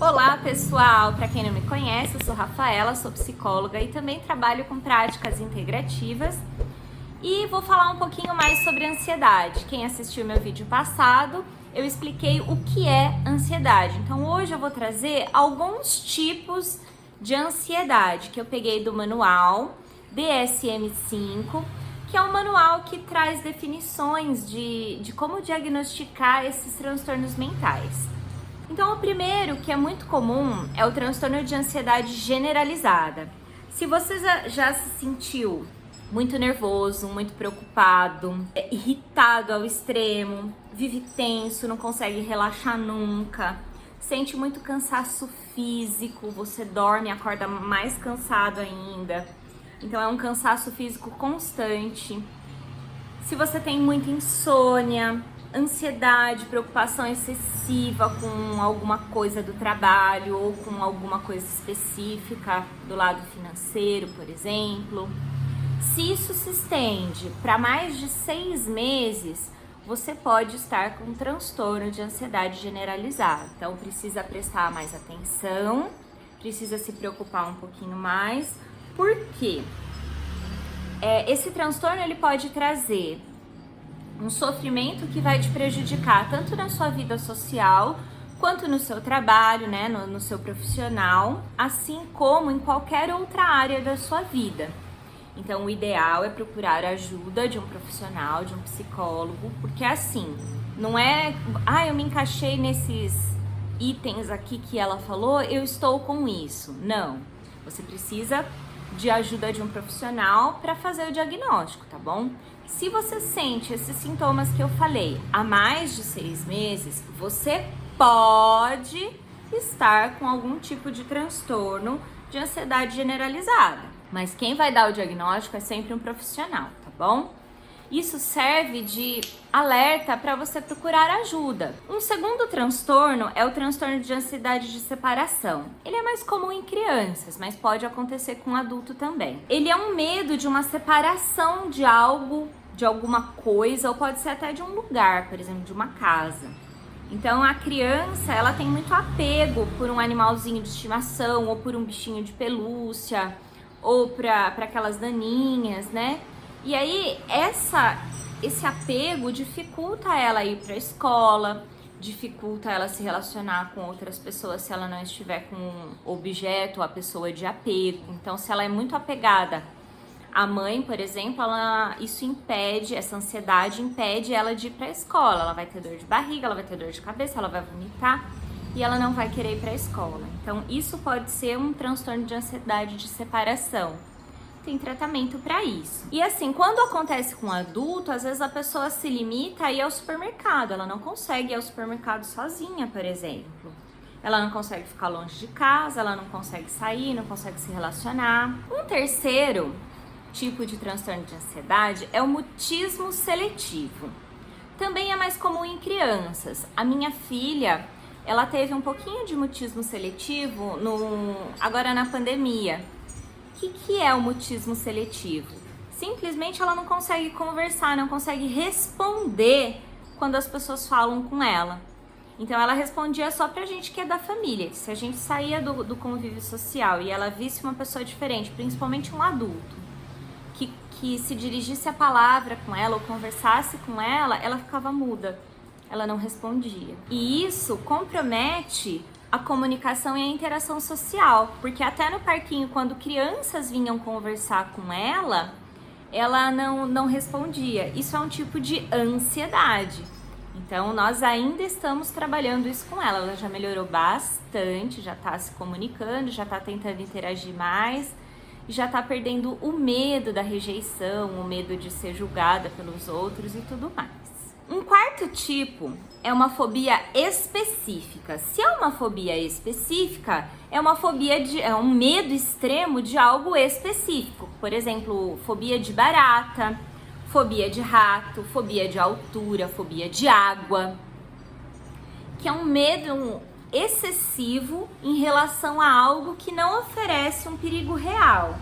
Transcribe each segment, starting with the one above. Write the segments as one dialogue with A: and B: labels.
A: Olá pessoal, para quem não me conhece, eu sou Rafaela, sou psicóloga e também trabalho com práticas integrativas e vou falar um pouquinho mais sobre ansiedade. Quem assistiu meu vídeo passado, eu expliquei o que é ansiedade. Então hoje eu vou trazer alguns tipos de ansiedade que eu peguei do manual DSM-5, que é um manual que traz definições de como diagnosticar esses transtornos mentais. Então, o primeiro, que é muito comum, é o transtorno de ansiedade generalizada. Se você já se sentiu muito nervoso, muito preocupado, irritado ao extremo, vive tenso, não consegue relaxar nunca, sente muito cansaço físico, você dorme e acorda mais cansado ainda. Então, é um cansaço físico constante. Se você tem muita insônia, ansiedade, preocupação excessiva com alguma coisa do trabalho ou com alguma coisa específica do lado financeiro, por exemplo. Se isso se estende para mais de 6 meses, você pode estar com um transtorno de ansiedade generalizada. Então precisa prestar mais atenção, precisa se preocupar um pouquinho mais. Por quê? Esse transtorno ele pode trazer um sofrimento que vai te prejudicar tanto na sua vida social, quanto no seu trabalho, né, no seu profissional, assim como em qualquer outra área da sua vida. Então, o ideal é procurar ajuda de um profissional, de um psicólogo, porque assim, não é, eu me encaixei nesses itens aqui que ela falou, eu estou com isso. Não, você precisa de ajuda de um profissional para fazer o diagnóstico, tá bom? Se você sente esses sintomas que eu falei há mais de 6 meses, você pode estar com algum tipo de transtorno de ansiedade generalizada. Mas quem vai dar o diagnóstico é sempre um profissional, tá bom? Isso serve de alerta para você procurar ajuda. Um segundo transtorno é o transtorno de ansiedade de separação. Ele é mais comum em crianças, mas pode acontecer com adulto também. Ele é um medo de uma separação de algo, de alguma coisa, ou pode ser até de um lugar, por exemplo, de uma casa. Então a criança, ela tem muito apego por um animalzinho de estimação, ou por um bichinho de pelúcia, ou para aquelas naninhas, né? E aí, esse apego dificulta ela ir para a escola, dificulta ela se relacionar com outras pessoas se ela não estiver com um objeto ou a pessoa de apego. Então, se ela é muito apegada à mãe, por exemplo, isso impede, essa ansiedade impede ela de ir para a escola. Ela vai ter dor de barriga, ela vai ter dor de cabeça, ela vai vomitar e ela não vai querer ir para a escola. Então, isso pode ser um transtorno de ansiedade de separação. Tem tratamento para isso. E assim, quando acontece com adulto, às vezes a pessoa se limita a ir ao supermercado. Ela não consegue ir ao supermercado sozinha, por exemplo. Ela não consegue ficar longe de casa, ela não consegue sair, não consegue se relacionar. Um terceiro tipo de transtorno de ansiedade é o mutismo seletivo. Também é mais comum em crianças. A minha filha, ela teve um pouquinho de mutismo seletivo agora na pandemia. O que é o mutismo seletivo? Simplesmente ela não consegue conversar, não consegue responder quando as pessoas falam com ela. Então ela respondia só pra gente que é da família. Se a gente saía do convívio social e ela visse uma pessoa diferente, principalmente um adulto, que se dirigisse a palavra com ela ou conversasse com ela ficava muda. Ela não respondia. E isso compromete a comunicação e a interação social, porque até no parquinho, quando crianças vinham conversar com ela não respondia. Isso é um tipo de ansiedade. Então, nós ainda estamos trabalhando isso com ela. Ela já melhorou bastante, já está se comunicando, já está tentando interagir mais, e já está perdendo o medo da rejeição, o medo de ser julgada pelos outros e tudo mais. Um quarto tipo é uma fobia específica. Se é uma fobia específica, é um medo extremo de algo específico. Por exemplo, fobia de barata, fobia de rato, fobia de altura, fobia de água, que é um medo excessivo em relação a algo que não oferece um perigo real.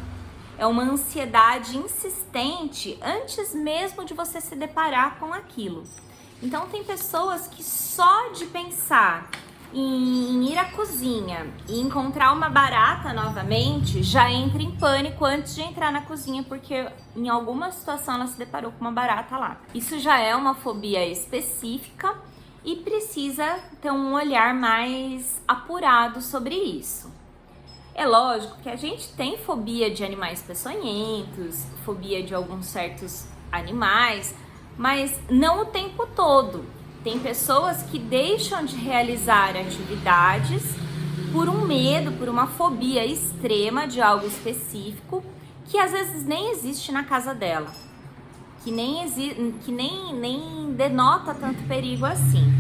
A: É uma ansiedade insistente antes mesmo de você se deparar com aquilo. Então tem pessoas que só de pensar em ir à cozinha e encontrar uma barata novamente, já entra em pânico antes de entrar na cozinha, porque em alguma situação ela se deparou com uma barata lá. Isso já é uma fobia específica e precisa ter um olhar mais apurado sobre isso. É lógico que a gente tem fobia de animais peçonhentos, fobia de alguns certos animais, mas não o tempo todo. Tem pessoas que deixam de realizar atividades por um medo, por uma fobia extrema de algo específico que às vezes nem existe na casa dela, que nem denota tanto perigo assim.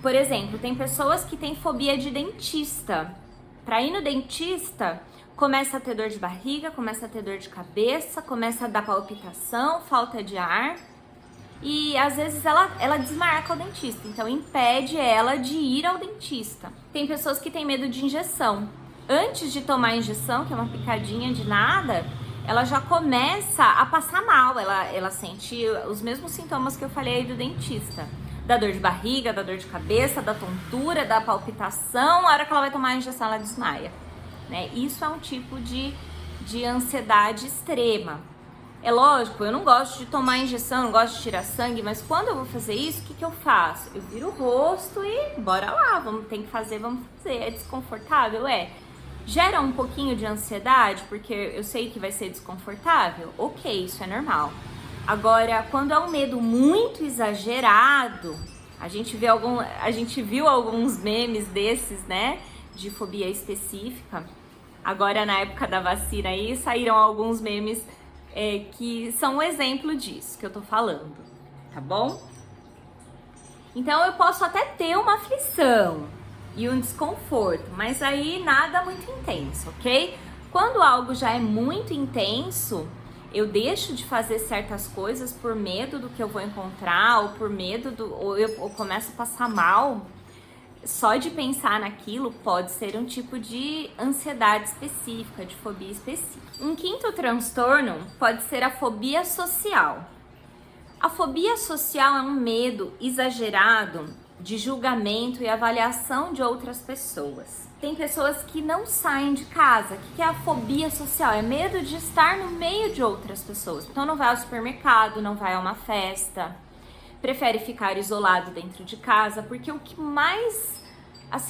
A: Por exemplo, tem pessoas que têm fobia de dentista. Para ir no dentista, começa a ter dor de barriga, começa a ter dor de cabeça, começa a dar palpitação, falta de ar. E às vezes ela desmarca o dentista, então impede ela de ir ao dentista. Tem pessoas que têm medo de injeção. Antes de tomar a injeção, que é uma picadinha de nada, ela já começa a passar mal. Ela sente os mesmos sintomas que eu falei aí do dentista. Da dor de barriga, da dor de cabeça, da tontura, da palpitação. A hora que ela vai tomar a injeção, ela desmaia, né? Isso é um tipo de ansiedade extrema. É lógico, eu não gosto de tomar injeção, não gosto de tirar sangue, mas quando eu vou fazer isso, o que eu faço? Eu viro o rosto e bora lá, tem que fazer, vamos fazer. É desconfortável? Gera um pouquinho de ansiedade, porque eu sei que vai ser desconfortável? Ok, isso é normal. Agora, quando é um medo muito exagerado, a gente viu alguns memes desses, né, de fobia específica. Agora, na época da vacina aí, saíram alguns memes que são um exemplo disso que eu tô falando, tá bom? Então, eu posso até ter uma aflição e um desconforto, mas aí nada muito intenso, ok? Quando algo já é muito intenso, eu deixo de fazer certas coisas por medo do que eu vou encontrar, ou por medo ou eu começo a passar mal. Só de pensar naquilo pode ser um tipo de ansiedade específica, de fobia específica. Um quinto transtorno pode ser a fobia social. A fobia social é um medo exagerado de julgamento e avaliação de outras pessoas. Tem pessoas que não saem de casa. O que é a fobia social? É medo de estar no meio de outras pessoas. Então não vai ao supermercado, não vai a uma festa, prefere ficar isolado dentro de casa, porque o que mais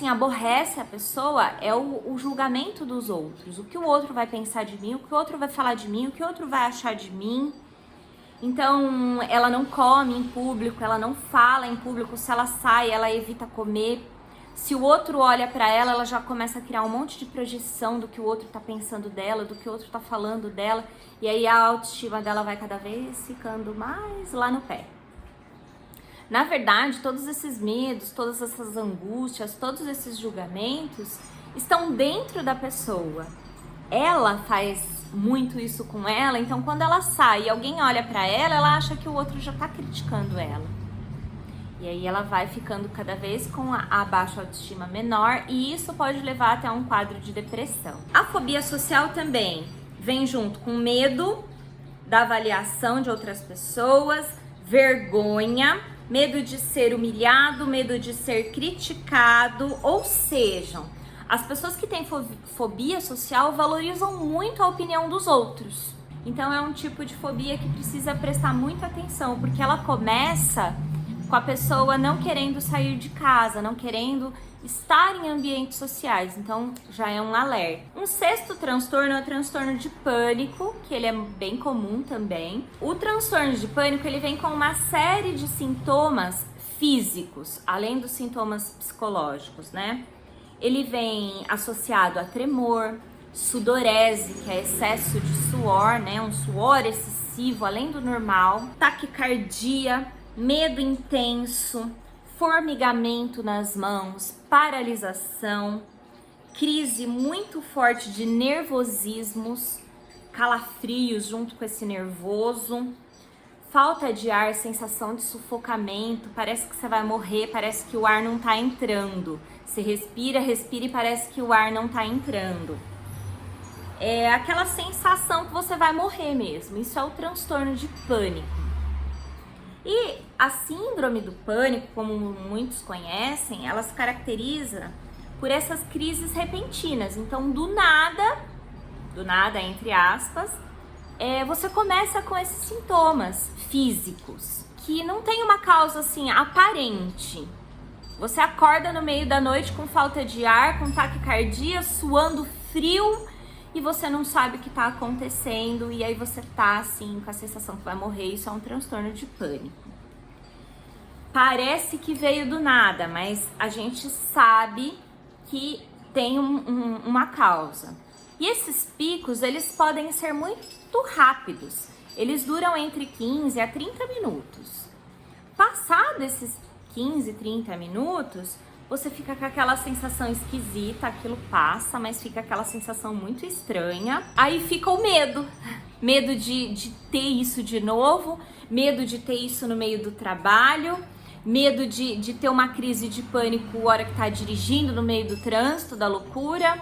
A: aborrece a pessoa é o julgamento dos outros. O que o outro vai pensar de mim, o que o outro vai falar de mim, o que o outro vai achar de mim. Então, ela não come em público, ela não fala em público. Se ela sai, ela evita comer. Se o outro olha pra ela, ela já começa a criar um monte de projeção do que o outro tá pensando dela, do que o outro tá falando dela. E aí a autoestima dela vai cada vez ficando mais lá no pé. Na verdade, todos esses medos, todas essas angústias, todos esses julgamentos estão dentro da pessoa. Ela faz muito isso com ela, então quando ela sai e alguém olha pra ela, ela acha que o outro já tá criticando ela. E aí ela vai ficando cada vez com a baixa autoestima menor e isso pode levar até um quadro de depressão. A fobia social também vem junto com medo da avaliação de outras pessoas, vergonha, medo de ser humilhado, medo de ser criticado, ou seja, as pessoas que têm fobia social valorizam muito a opinião dos outros. Então é um tipo de fobia que precisa prestar muita atenção, porque ela começa com a pessoa não querendo sair de casa, não querendo estar em ambientes sociais. Então já é um alerta. Um sexto transtorno é o transtorno de pânico, que ele é bem comum também. O transtorno de pânico, ele vem com uma série de sintomas físicos, além dos sintomas psicológicos, né? Ele vem associado a tremor, sudorese, que é excesso de suor, né? Um suor excessivo, além do normal, taquicardia, medo intenso, formigamento nas mãos, paralisação, crise muito forte de nervosismos, calafrios junto com esse nervoso, falta de ar, sensação de sufocamento, parece que você vai morrer, parece que o ar não tá entrando. Você respira e parece que o ar não tá entrando. É aquela sensação que você vai morrer mesmo. Isso é o transtorno de pânico. E a síndrome do pânico, como muitos conhecem, ela se caracteriza por essas crises repentinas. Então, do nada, entre aspas, você começa com esses sintomas físicos, que não tem uma causa assim aparente. Você acorda no meio da noite com falta de ar, com taquicardia, suando frio, e você não sabe o que tá acontecendo, e aí você tá assim com a sensação que vai morrer. Isso é um transtorno de pânico. Parece que veio do nada, mas a gente sabe que tem uma causa. E esses picos, eles podem ser muito rápidos. Eles duram entre 15 a 30 minutos. Passado esses 15, 30 minutos, você fica com aquela sensação esquisita, aquilo passa, mas fica aquela sensação muito estranha. Aí fica o medo. Medo de ter isso de novo, medo de ter isso no meio do trabalho, medo de ter uma crise de pânico na hora que tá dirigindo no meio do trânsito, da loucura,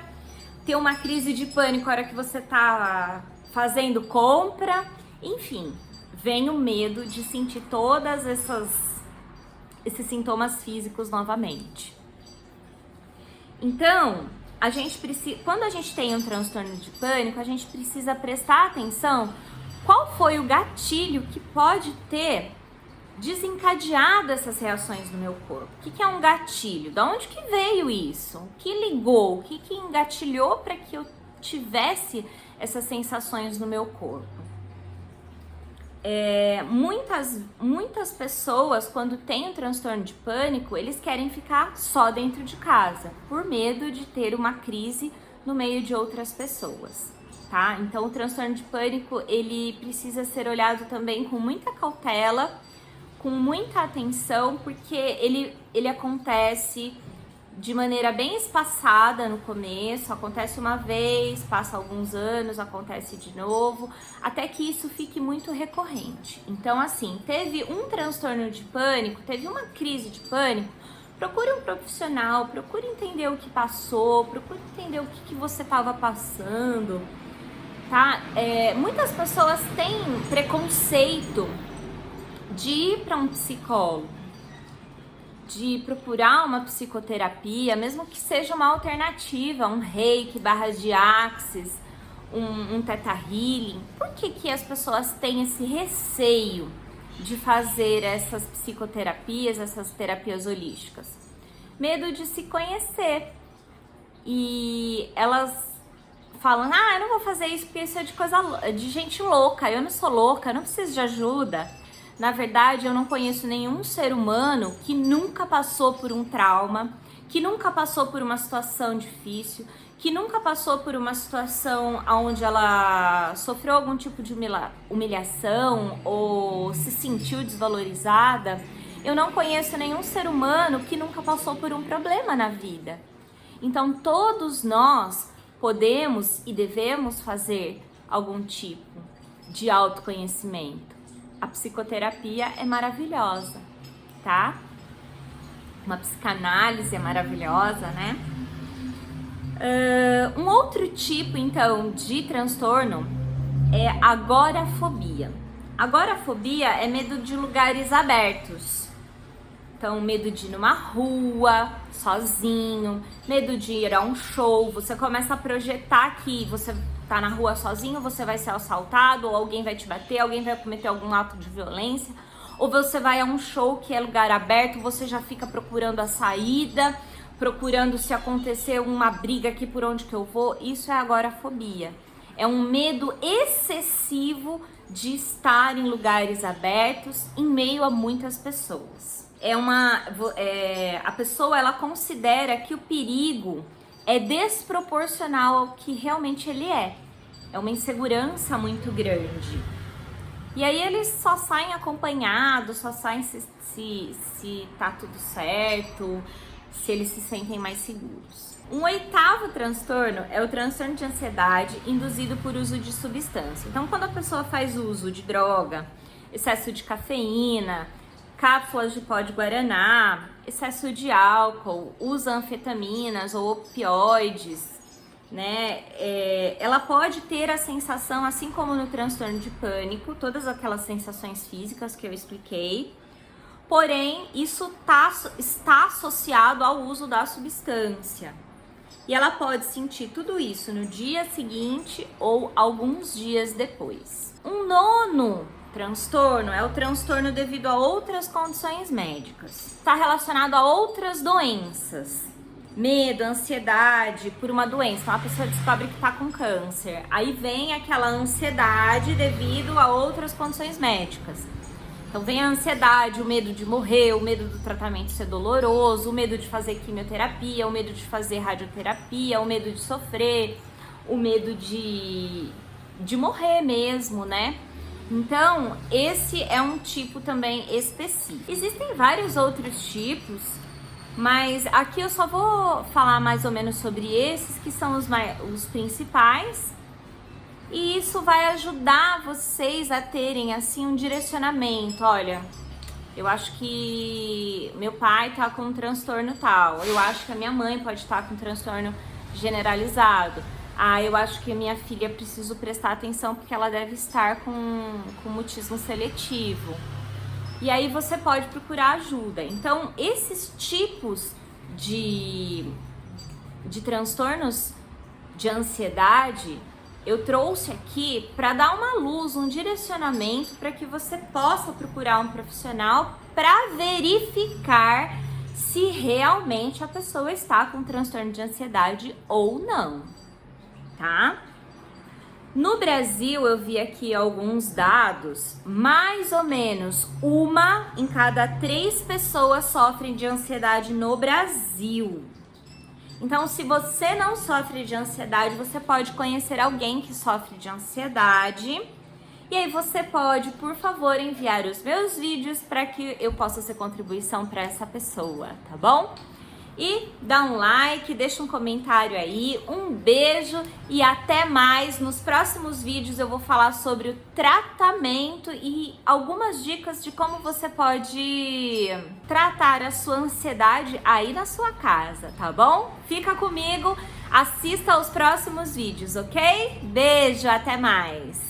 A: ter uma crise de pânico na hora que você tá fazendo compra, enfim, vem o medo de sentir todas esses sintomas físicos novamente. Então, quando a gente tem um transtorno de pânico, a gente precisa prestar atenção qual foi o gatilho que pode ter desencadeado essas reações no meu corpo. O que é um gatilho? Da onde que veio isso? O que ligou? O que engatilhou para que eu tivesse essas sensações no meu corpo? Muitas pessoas, quando têm um transtorno de pânico, eles querem ficar só dentro de casa, por medo de ter uma crise no meio de outras pessoas, tá? Então, o transtorno de pânico, ele precisa ser olhado também com muita cautela, com muita atenção, porque ele acontece de maneira bem espaçada no começo, acontece uma vez, passa alguns anos, acontece de novo, até que isso fique muito recorrente. Então, assim, teve um transtorno de pânico, teve uma crise de pânico, procure um profissional, procure entender o que passou, procure entender o que você estava passando, tá? Muitas pessoas têm preconceito de ir para um psicólogo, de procurar uma psicoterapia, mesmo que seja uma alternativa, um reiki, barras de axis, um theta healing. Por que as pessoas têm esse receio de fazer essas psicoterapias, essas terapias holísticas? Medo de se conhecer. E elas falam, eu não vou fazer isso porque isso é de gente louca, eu não sou louca, eu não preciso de ajuda. Na verdade, eu não conheço nenhum ser humano que nunca passou por um trauma, que nunca passou por uma situação difícil, que nunca passou por uma situação onde ela sofreu algum tipo de humilhação ou se sentiu desvalorizada. Eu não conheço nenhum ser humano que nunca passou por um problema na vida. Então, todos nós podemos e devemos fazer algum tipo de autoconhecimento. A psicoterapia é maravilhosa, tá? Uma psicanálise é maravilhosa, né? Um outro tipo, então, de transtorno é agorafobia. Agorafobia é medo de lugares abertos. Então, medo de ir numa rua, sozinho, medo de ir a um show. Você começa a projetar que você tá na rua sozinho, você vai ser assaltado, ou alguém vai te bater, alguém vai cometer algum ato de violência. Ou você vai a um show que é lugar aberto, você já fica procurando a saída, procurando se acontecer uma briga aqui por onde que eu vou. Isso é agorafobia. É um medo excessivo de estar em lugares abertos em meio a muitas pessoas. A pessoa, ela considera que o perigo é desproporcional ao que realmente ele é. É uma insegurança muito grande. E aí eles só saem acompanhados, só saem se tá tudo certo, se eles se sentem mais seguros. Um oitavo transtorno é o transtorno de ansiedade induzido por uso de substância. Então, quando a pessoa faz uso de droga, excesso de cafeína, cápsulas de pó de guaraná, excesso de álcool, usa anfetaminas ou opioides, né? Ela pode ter a sensação, assim como no transtorno de pânico, todas aquelas sensações físicas que eu expliquei, porém isso está associado ao uso da substância. E ela pode sentir tudo isso no dia seguinte ou alguns dias depois. Um nono transtorno é o transtorno devido a outras condições médicas. Está relacionado a outras doenças. Medo, ansiedade por uma doença. Então a pessoa descobre que está com câncer. Aí vem aquela ansiedade devido a outras condições médicas. Então vem a ansiedade, o medo de morrer, o medo do tratamento ser doloroso, o medo de fazer quimioterapia, o medo de fazer radioterapia, o medo de sofrer, o medo de morrer mesmo, né? Então, esse é um tipo também específico. Existem vários outros tipos, mas aqui eu só vou falar mais ou menos sobre esses que são os principais. E isso vai ajudar vocês a terem, assim, um direcionamento. Olha, eu acho que meu pai tá com um transtorno tal. Eu acho que a minha mãe pode estar com um transtorno generalizado. Ah, eu acho que a minha filha preciso prestar atenção porque ela deve estar com mutismo seletivo. E aí você pode procurar ajuda. Então, esses tipos de transtornos de ansiedade eu trouxe aqui para dar uma luz, um direcionamento para que você possa procurar um profissional para verificar se realmente a pessoa está com transtorno de ansiedade ou não, tá? No Brasil, eu vi aqui alguns dados, mais ou menos 1 em cada 3 pessoas sofrem de ansiedade no Brasil. Então, se você não sofre de ansiedade, você pode conhecer alguém que sofre de ansiedade. E aí você pode, por favor, enviar os meus vídeos para que eu possa ser contribuição para essa pessoa, tá bom? E dá um like, deixa um comentário aí, um beijo e até mais. Nos próximos vídeos eu vou falar sobre o tratamento e algumas dicas de como você pode tratar a sua ansiedade aí na sua casa, tá bom? Fica comigo, assista aos próximos vídeos, ok? Beijo, até mais!